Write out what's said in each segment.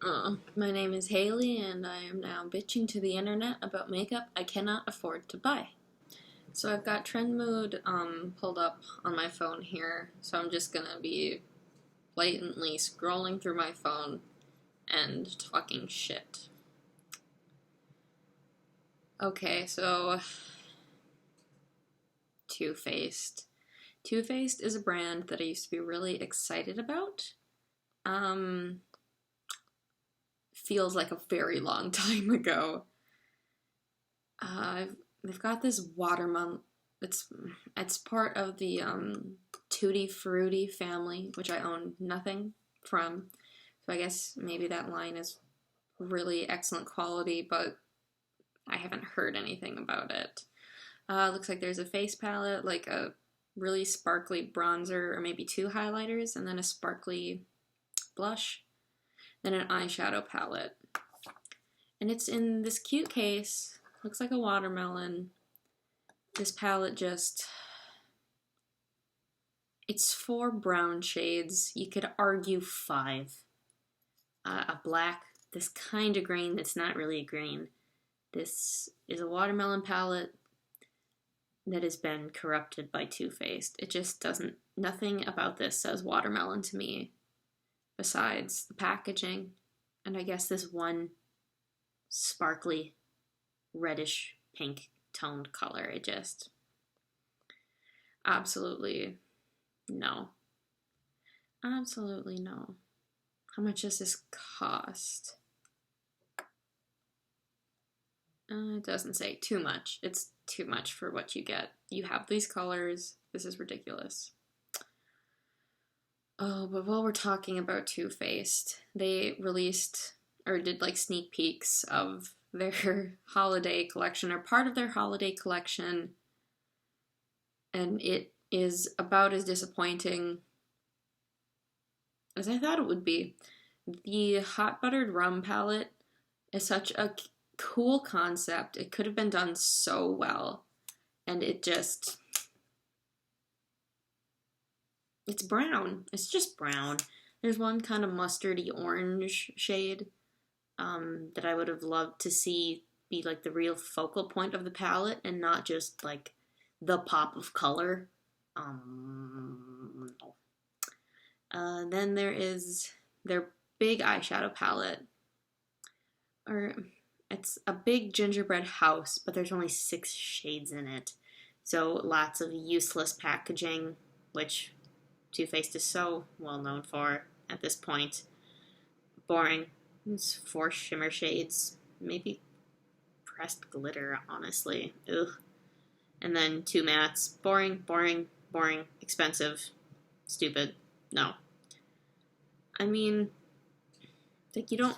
My name is Haley, and I am now bitching to the internet about makeup I cannot afford to buy. So I've got Trend Mood pulled up on my phone here, so I'm just gonna be blatantly scrolling through my phone and talking shit. Okay, so Too Faced. Too Faced is a brand that I used to be really excited about. Feels like a very long time ago. They've got this watermelon. It's part of the Tutti Frutti family, which I own nothing from. So I guess maybe that line is really excellent quality, but I haven't heard anything about it. Looks like there's a face palette, like a really sparkly bronzer, or maybe two highlighters, and then a sparkly blush, then an eyeshadow palette. And it's in this cute case. Looks like a watermelon. This palette it's 4 brown shades. You could argue 5. A black, this kind of green that's not really a green. This is a watermelon palette that has been corrupted by Too Faced. It just doesn't, nothing about this says watermelon to me besides the packaging. And I guess this one sparkly reddish pink toned color. It just absolutely no. Absolutely no. How much does this cost? It doesn't say. Too much. It's too much for what you get. You have these colors. This is ridiculous. Oh, but while we're talking about Too Faced, they released or did like sneak peeks of their holiday collection, or part of their holiday collection, and it is about as disappointing as I thought it would be. The Hot Buttered Rum palette is such a cool concept. It could have been done so well, and it's brown. It's just brown. There's one kind of mustardy orange shade that I would have loved to see be like the real focal point of the palette and not just like the pop of color. No. Then there is their big eyeshadow palette. Or it's a big gingerbread house, but there's only 6 shades in it. So lots of useless packaging, which Too Faced is so well known for at this point. Boring. It's 4 shimmer shades. Maybe pressed glitter, honestly. Ugh. And then 2 mattes. Boring, boring, boring. Expensive. Stupid. No. I mean, like, you don't...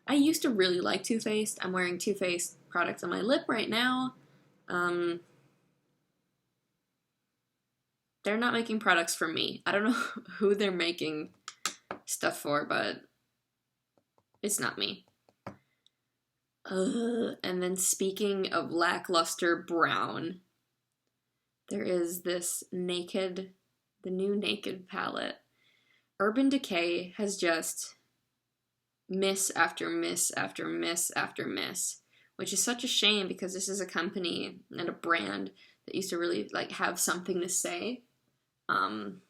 I used to really like Too Faced. I'm wearing Too Faced products on my lip right now. They're not making products for me. I don't know who they're making stuff for, but it's not me. And then speaking of lackluster brown, there is this the new Naked palette. Urban Decay has just miss after miss after miss after miss, which is such a shame because this is a company and a brand that used to really like have something to say. And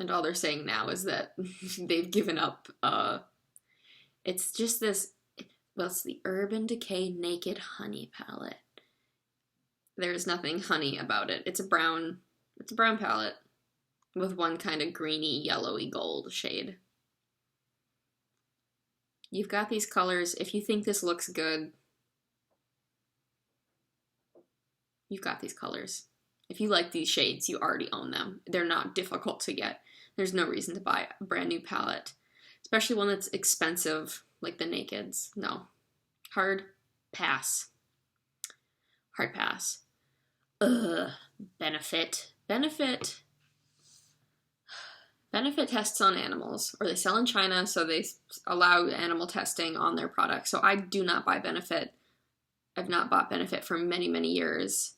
all they're saying now is that they've given up. It's just this, well, it's the Urban Decay Naked Honey palette. There's nothing honey about it. It's a brown palette with one kind of greeny, yellowy gold shade. You've got these colors. If you think this looks good, you've got these colors. If you like these shades, you already own them. They're not difficult to get. There's no reason to buy a brand new palette, especially one that's expensive like the Nakeds. No. Hard pass. Hard pass. Benefit tests on animals, or they sell in China, so they allow animal testing on their products. So I do not buy Benefit. I've not bought Benefit for many, many years.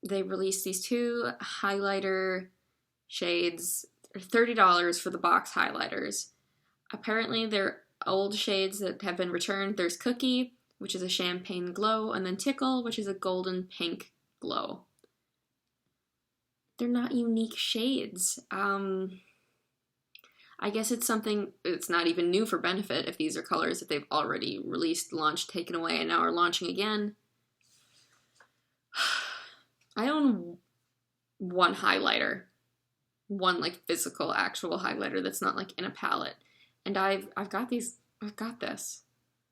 They released these 2 highlighter shades, $30 for the box highlighters. Apparently they're old shades that have been returned. There's Cookie, which is a champagne glow, and then Tickle, which is a golden pink glow. They're not unique shades. I guess it's something, it's not even new for Benefit if these are colors that they've already released, launched, taken away, and now are launching again. I own one highlighter. One, like, physical, actual highlighter that's not, like, in a palette. And I've got this.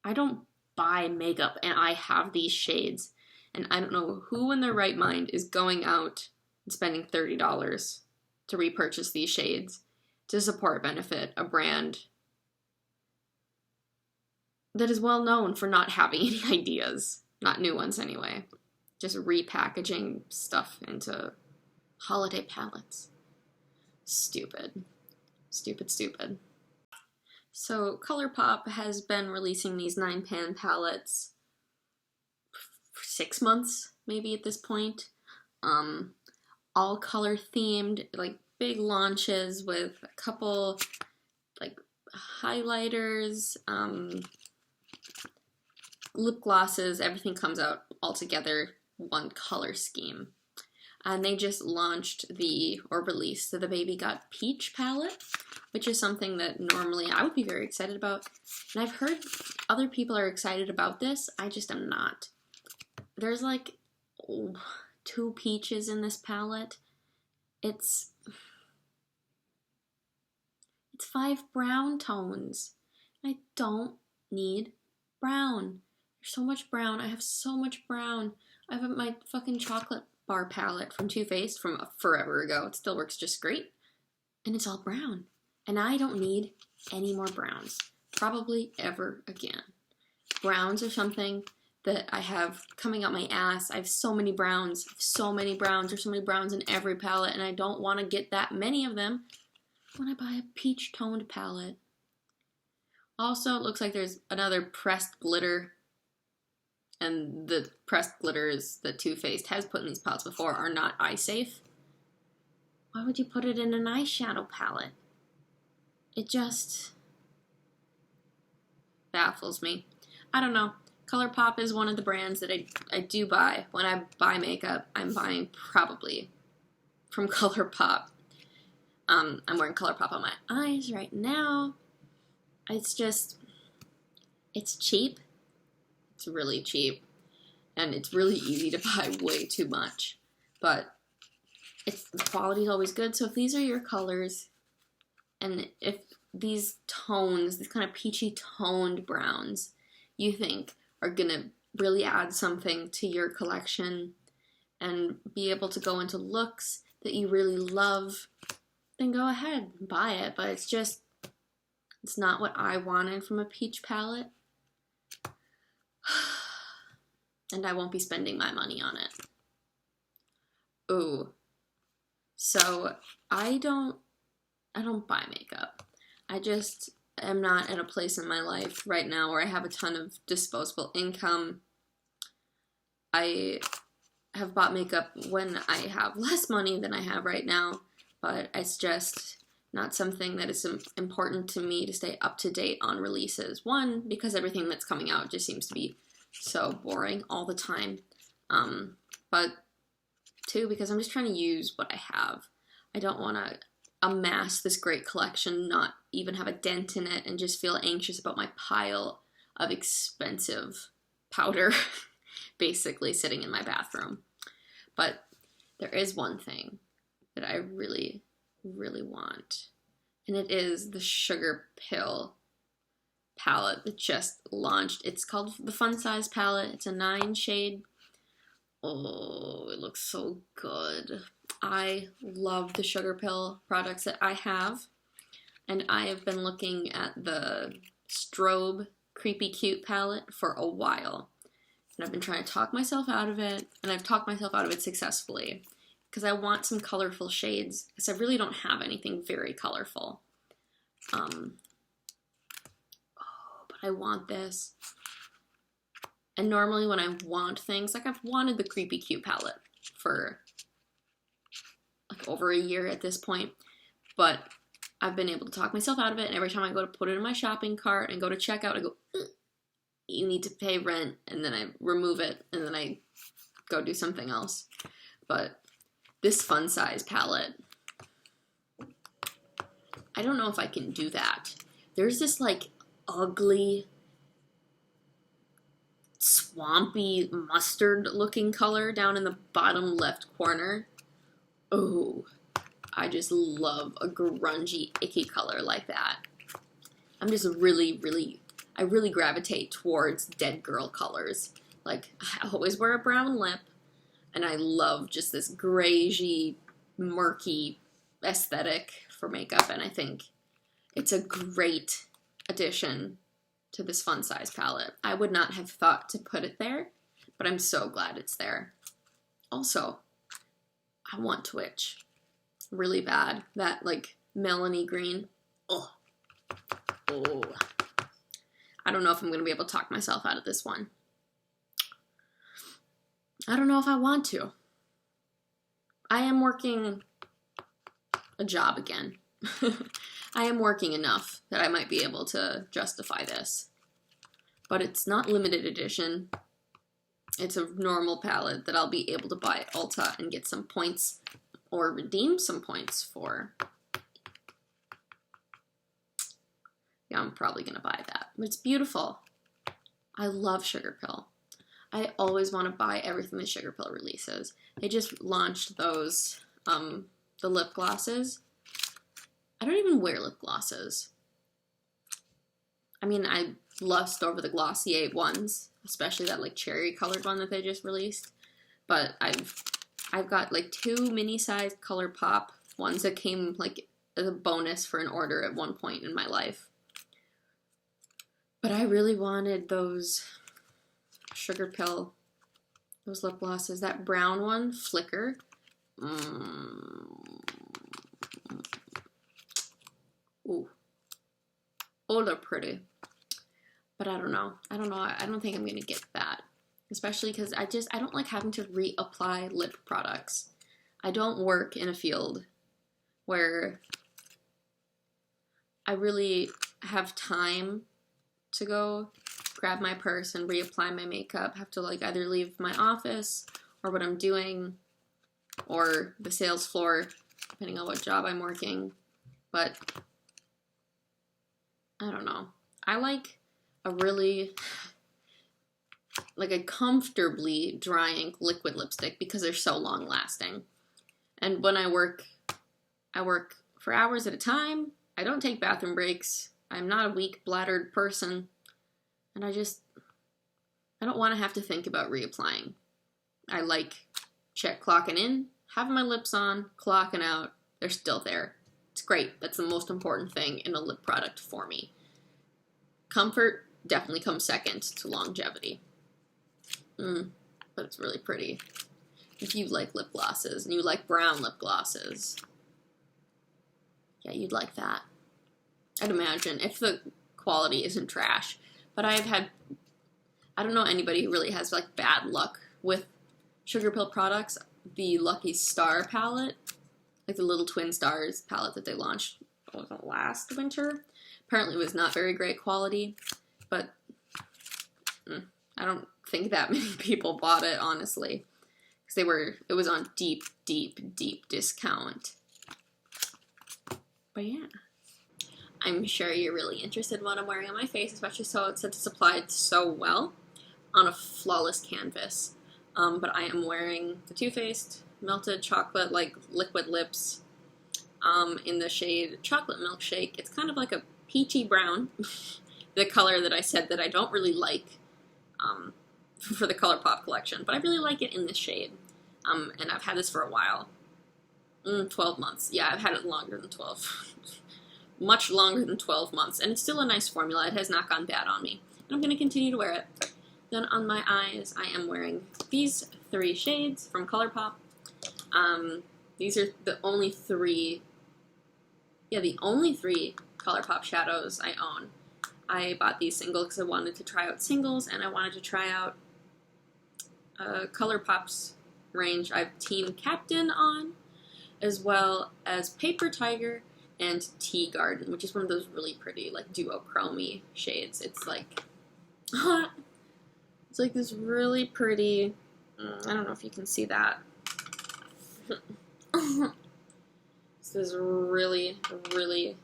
I don't buy makeup, and I have these shades. And I don't know who in their right mind is going out and spending $30 to repurchase these shades to support Benefit, a brand that is well known for not having any ideas. Not new ones, anyway. Just repackaging stuff into holiday palettes. Stupid. Stupid, stupid. So ColourPop has been releasing these 9-pan palettes for 6 months, maybe at this point. All color themed, like big launches with a couple like highlighters, lip glosses, everything comes out all together, one color scheme. And they just launched released the Baby Got Peach palette, which is something that normally I would be very excited about. And I've heard other people are excited about this. I just am not. There's like 2 peaches in this palette. It's 5 brown tones. I don't need brown. There's so much brown. I have so much brown. I have my fucking chocolate bar palette from Too Faced from forever ago. It still works just great. And it's all brown. And I don't need any more browns. Probably ever again. Browns are something that I have coming out my ass. I have so many browns. There's so many browns in every palette, and I don't want to get that many of them when I buy a peach toned palette. Also, it looks like there's another pressed glitter. And the pressed glitters that Too Faced has put in these palettes before are not eye safe. Why would you put it in an eyeshadow palette? It just baffles me. I don't know. ColourPop is one of the brands that I do buy. When I buy makeup, I'm buying probably from ColourPop. I'm wearing ColourPop on my eyes right now. It's cheap. It's really cheap. And it's really easy to buy way too much. But the quality is always good. So if these are your colors, and if these tones, these kind of peachy toned browns, you think are going to really add something to your collection and be able to go into looks that you really love, then go ahead and buy it. But it's not what I wanted from a peach palette. And I won't be spending my money on it. Ooh. So I don't buy makeup. I just am not at a place in my life right now where I have a ton of disposable income. I have bought makeup when I have less money than I have right now, but it's just not something that is important to me to stay up to date on releases. One, because everything that's coming out just seems to be so boring all the time. But 2, because I'm just trying to use what I have. I don't want to amass this great collection, not even have a dent in it, and just feel anxious about my pile of expensive powder basically sitting in my bathroom. But there is one thing that I really, really want, and it is the Sugar Pill palette that just launched. It's called the Fun Size palette. It's a 9-shade. Oh, it looks so good. I love the Sugar Pill products that I have, and I have been looking at the Strobe Creepy Cute palette for a while, and I've been trying to talk myself out of it, and I've talked myself out of it successfully, because I want some colorful shades, because I really don't have anything very colorful. But I want this. And normally when I want things, like I've wanted the Creepy Cute palette for like over a year at this point, but I've been able to talk myself out of it, and every time I go to put it in my shopping cart and go to checkout, I go, you need to pay rent, and then I remove it, and then I go do something else. But this fun size palette, I don't know if I can do that. There's this like ugly, swampy mustard looking color down in the bottom left corner. Oh, I just love a grungy, icky color like that. I'm just I really gravitate towards dead girl colors. Like, I always wear a brown lip, and I love just this grayish, murky aesthetic for makeup, and I think it's a great addition to this fun size palette. I would not have thought to put it there, but I'm so glad it's there. Also, I want Twitch really bad. That like melony green. Oh. I don't know if I'm going to be able to talk myself out of this one. I don't know if I want to. I am working a job again. I am working enough that I might be able to justify this. But it's not limited edition. It's a normal palette that I'll be able to buy at Ulta and get some points or redeem some points for. Yeah, I'm probably going to buy that. But it's beautiful. I love Sugar Pill. I always want to buy everything that Sugar Pill releases. They just launched those, the lip glosses. I don't even wear lip glosses. I mean, I lust over the Glossier ones, especially that like cherry colored one that they just released. But I've got like 2 mini-sized ColourPop ones that came like as a bonus for an order at one point in my life. But I really wanted those Sugar Pill, those lip glosses. That brown one, Flicker. Ooh. Oh, they're pretty. But I don't know. I don't think I'm going to get that. Especially because I don't like having to reapply lip products. I don't work in a field where I really have time to go grab my purse and reapply my makeup. Have to like either leave my office or what I'm doing or the sales floor, depending on what job I'm working. But I don't know. I like a really, like a comfortably drying liquid lipstick because they're so long lasting. And when I work for hours at a time. I don't take bathroom breaks. I'm not a weak bladdered person. And I don't want to have to think about reapplying. I like clocking in, having my lips on, clocking out. They're still there. It's great. That's the most important thing in a lip product for me. Comfort definitely comes second to longevity. But it's really pretty. If you like lip glosses and you like brown lip glosses, yeah, you'd like that. I'd imagine, if the quality isn't trash. But I don't know anybody who really has like bad luck with Sugar Pill products. The Lucky Star palette, like the Little Twin Stars palette that they launched, what was it, last winter? Apparently it was not very great quality, but I don't think that many people bought it, honestly. Because it was on deep discount. But yeah. I'm sure you're really interested in what I'm wearing on my face, especially since it's applied so well on a flawless canvas. But I am wearing the Too Faced Melted Chocolate, like, liquid lips in the shade Chocolate Milkshake. It's kind of like a peachy brown, the color that I said that I don't really like for the ColourPop collection, but I really like it in this shade. And I've had this for a while. 12 months. Yeah, I've had it longer than 12. Much longer than 12 months. And it's still a nice formula. It has not gone bad on me. And I'm going to continue to wear it. Then on my eyes, I am wearing these 3 shades from ColourPop. These are the only 3... Yeah, the only 3 ColourPop shadows I own. I bought these singles because I wanted to try out singles, and I wanted to try out ColourPop's range. I have Team Captain on, as well as Paper Tiger, and Tea Garden, which is one of those really pretty, like, duochrome shades. It's like, it's like this really pretty, I don't know if you can see that. It's this really, really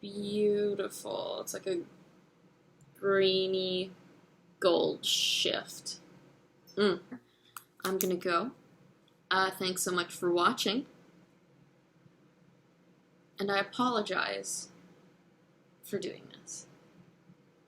beautiful, it's like a grainy gold shift. I'm gonna go. Thanks so much for watching. And I apologize for doing this.